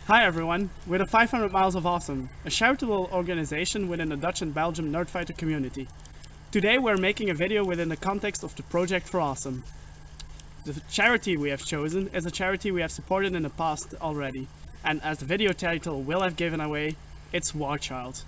Hi everyone, we're the 500 Miles of Awesome, a charitable organization within the Dutch and Belgian Nerdfighter community. Today we're making a video within the context of the Project for Awesome. The charity we have chosen is a charity we have supported in the past already, and as the video title will have given away, it's War Child.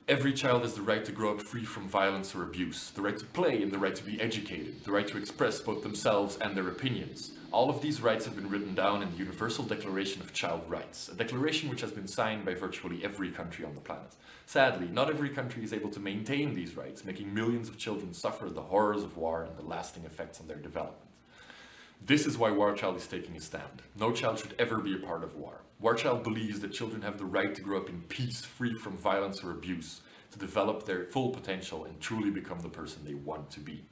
Every child has the right to grow up free from violence or abuse, the right to play and the right to be educated, the right to express both themselves and their opinions. All of these rights have been written down in the Universal Declaration of Child Rights, a declaration which has been signed by virtually every country on the planet. Sadly, not every country is able to maintain these rights, making millions of children suffer the horrors of war and the lasting effects on their development. This is why War Child is taking a stand. No child should ever be a part of war. War Child believes that children have the right to grow up in peace, free from violence or abuse, to develop their full potential and truly become the person they want to be.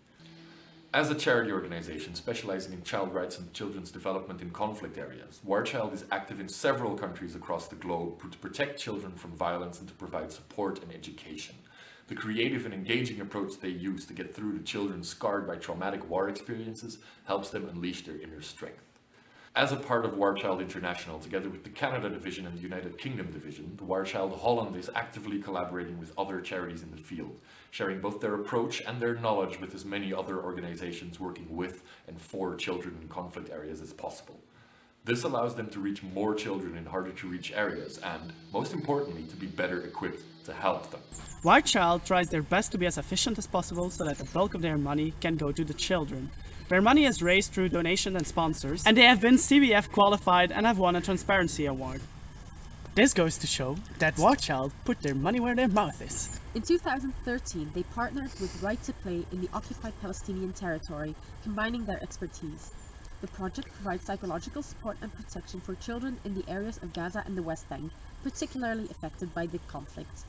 As a charity organization specializing in child rights and children's development in conflict areas, War Child is active in several countries across the globe to protect children from violence and to provide support and education. The creative and engaging approach they use to get through to children scarred by traumatic war experiences helps them unleash their inner strength. As a part of War Child International, together with the Canada Division and the United Kingdom Division, the War Child Holland is actively collaborating with other charities in the field, sharing both their approach and their knowledge with as many other organizations working with and for children in conflict areas as possible. This allows them to reach more children in harder to reach areas and, most importantly, to be better equipped to help them. War Child tries their best to be as efficient as possible so that the bulk of their money can go to the children. Their money is raised through donations and sponsors, and they have been CBF qualified and have won a Transparency Award. This goes to show that War Child put their money where their mouth is. In 2013, they partnered with Right to Play in the occupied Palestinian territory, combining their expertise. The project provides psychological support and protection for children in the areas of Gaza and the West Bank, particularly affected by the conflict.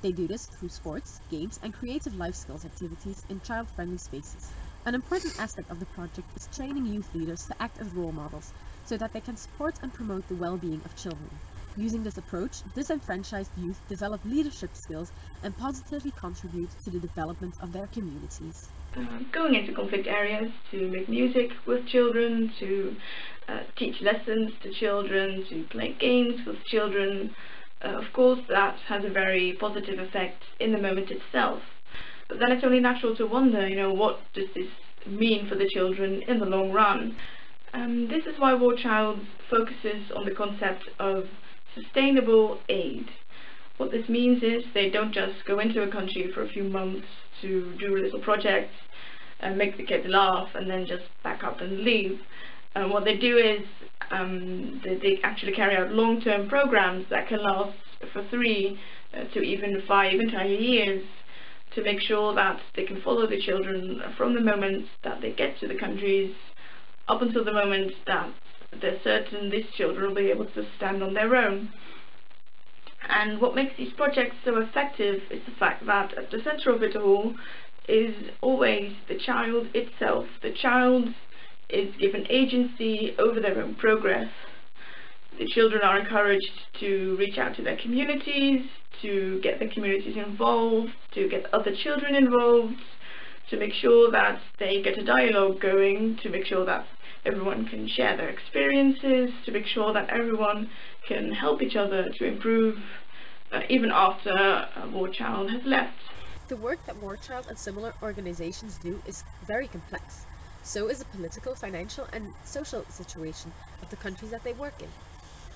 They do this through sports, games, and creative life skills activities in child-friendly spaces. An important aspect of the project is training youth leaders to act as role models, so that they can support and promote the well-being of children. Using this approach, disenfranchised youth develop leadership skills and positively contribute to the development of their communities. Going into conflict areas to make music with children, to teach lessons to children, to play games with children. Of course, that has a very positive effect in the moment itself. But then it's only natural to wonder, what does this mean for the children in the long run? This is why War Child focuses on the concept of sustainable aid. What this means is they don't just go into a country for a few months to do little projects and make the kids laugh and then just back up and leave. What they do is they actually carry out long-term programs that can last for 3 to even 5 entire years, to make sure that they can follow the children from the moment that they get to the countries up until the moment that they're certain these children will be able to stand on their own. And what makes these projects so effective is the fact that at the center of it all is always the child itself. The child is given agency over their own progress. The children are encouraged to reach out to their communities, to get their communities involved, to get other children involved, to make sure that they get a dialogue going, to make sure that everyone can share their experiences, to make sure that everyone can help each other to improve even after War Child has left. The work that War Child and similar organizations do is very complex. So is the political, financial and social situation of the countries that they work in.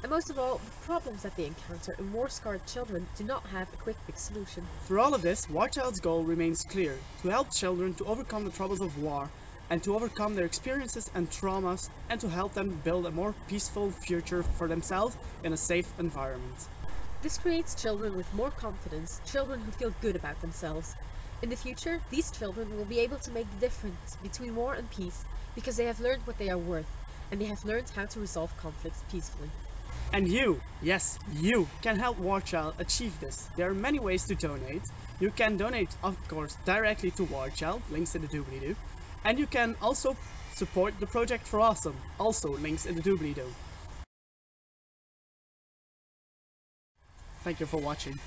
And most of all, the problems that they encounter in war-scarred children do not have a quick fix solution. Through all of this, War Child's goal remains clear: to help children to overcome the troubles of war, and to overcome their experiences and traumas, and to help them build a more peaceful future for themselves in a safe environment. This creates children with more confidence, children who feel good about themselves. In the future, these children will be able to make the difference between war and peace, because they have learned what they are worth, and they have learned how to resolve conflicts peacefully. And you, yes, you can help War Child achieve this. There are many ways to donate. You can donate, of course, directly to War Child, links in the doobly-doo. And you can also support the Project for Awesome, also links in the doobly-doo. Thank you for watching.